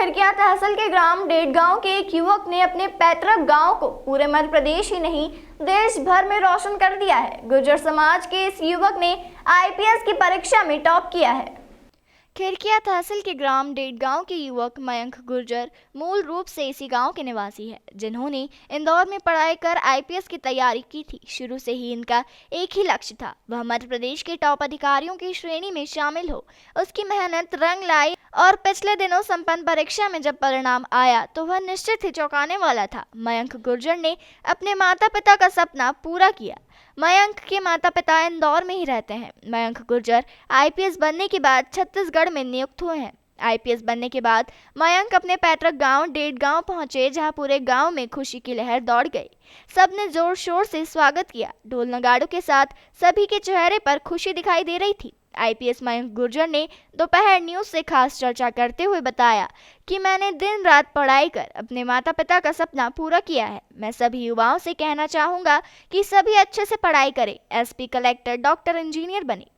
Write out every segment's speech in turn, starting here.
खिड़कियां तहसील के ग्राम डेढ़गांव के एक युवक ने अपने पैतृक गांव को पूरे मध्य प्रदेश ही नहीं देश भर में रोशन कर दिया है। गुर्जर समाज के इस युवक ने आईपीएस की परीक्षा में टॉप किया है। खिड़कियां तहसील के ग्राम डेढ़गांव के युवक मयंक गुर्जर मूल रूप से इसी गांव के निवासी है, जिन्होंने इंदौर में पढ़ाई कर आईपीएस की तैयारी की थी। शुरू से ही इनका एक ही लक्ष्य था, वह मध्य प्रदेश के टॉप अधिकारियों की श्रेणी में शामिल हो। उसकी मेहनत रंग लाई और पिछले दिनों संपन्न परीक्षा में जब परिणाम आया तो वह निश्चित ही चौंकाने वाला था। मयंक गुर्जर ने अपने माता पिता का सपना पूरा किया। मयंक के माता पिता इंदौर में ही रहते हैं। मयंक गुर्जर आईपीएस बनने के बाद छत्तीसगढ़ में नियुक्त हुए हैं। आईपीएस बनने के बाद मयंक अपने पैतृक गांव डेढ़गांव पहुंचे, जहां पूरे गांव में खुशी की लहर दौड़ गई। सबने जोर शोर से स्वागत किया। ढोल नगाड़ों के साथ सभी के चेहरे पर खुशी दिखाई दे रही थी। आईपीएस मयंक गुर्जर ने दोपहर न्यूज से खास चर्चा करते हुए बताया कि मैंने दिन रात पढ़ाई कर अपने माता पिता का सपना पूरा किया है। मैं सभी युवाओं से कहना चाहूँगा कि सभी अच्छे से पढ़ाई करें, एसपी, कलेक्टर, डॉक्टर, इंजीनियर बने।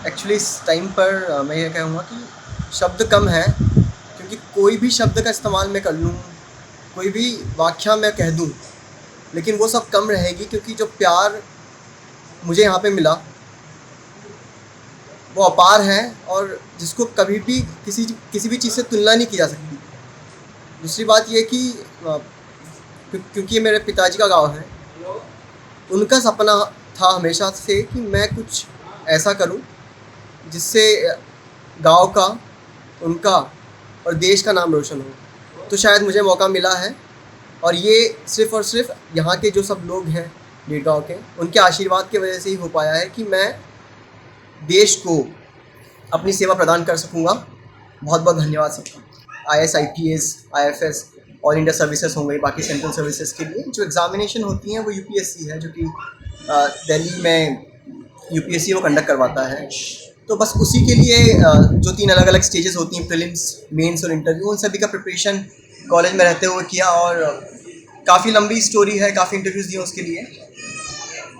एक्चुअली इस टाइम पर मैं ये कहूँगा कि शब्द कम है, क्योंकि कोई भी शब्द का इस्तेमाल मैं कर लूँ, कोई भी वाक्या मैं कह दूँ, लेकिन वो सब कम रहेगी, क्योंकि जो प्यार मुझे यहाँ पे मिला वो अपार है और जिसको कभी भी किसी भी चीज़ से तुलना नहीं की जा सकती। दूसरी बात ये कि क्योंकि ये मेरे पिताजी का गांव है, उनका सपना था हमेशा से कि मैं कुछ ऐसा करूं जिससे गांव का, उनका और देश का नाम रोशन हो। तो शायद मुझे मौका मिला है और ये सिर्फ़ और सिर्फ यहाँ के जो सब लोग हैं डेढ़गांव के, उनके आशीर्वाद की वजह से ही हो पाया है कि मैं देश को अपनी सेवा प्रदान कर सकूँगा। बहुत बहुत धन्यवाद सबका। IAS, IPS, IFS, all India services होंगे, बाकी सेंट्रल सर्विसेज के लिए जो एग्ज़ामिनेशन होती हैं वो UPSC है, जो कि दिल्ली में UPSC वो कंडक्ट करवाता है। तो बस उसी के लिए जो 3 अलग अलग स्टेजेस होती हैं, प्रीलिम्स, मेंस और इंटरव्यू, उन सभी का प्रिपरेशन कॉलेज में रहते हुए किया और काफ़ी लंबी स्टोरी है, काफ़ी इंटरव्यूज़ दिए उसके लिए।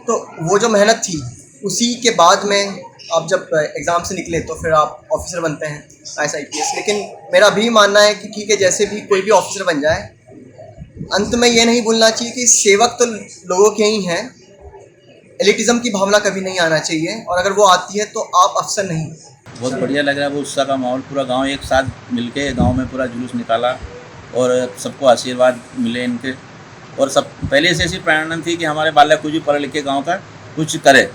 तो वो जो मेहनत थी उसी के बाद में आप जब एग्ज़ाम से निकले तो फिर आप ऑफिसर बनते हैं, IAS, IPS। लेकिन मेरा भी मानना है कि ठीक है, जैसे भी कोई भी ऑफिसर बन जाए, अंत में ये नहीं भूलना चाहिए कि सेवक तो लोगों के ही हैं, एलिटिज़म की भावना कभी नहीं आना चाहिए, और अगर वो आती है तो आप अफसर नहीं। बहुत बढ़िया लग रहा है, वो उत्साह का माहौल, पूरा गांव एक साथ मिलके गांव में पूरा जुलूस निकाला और सबको आशीर्वाद मिले इनके, और सब पहले से ऐसी प्रेरणा थी कि हमारे बालक कुछ भी पढ़ लिख के गाँव का कुछ करे।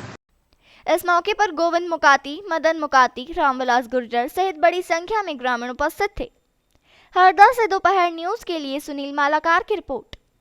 इस मौके पर गोविंद मुकाती, मदन मुकाती, रामविलास गुर्जर सहित बड़ी संख्या में ग्रामीण उपस्थित थे। हरदा से दोपहर न्यूज के लिए सुनील मालाकार की रिपोर्ट।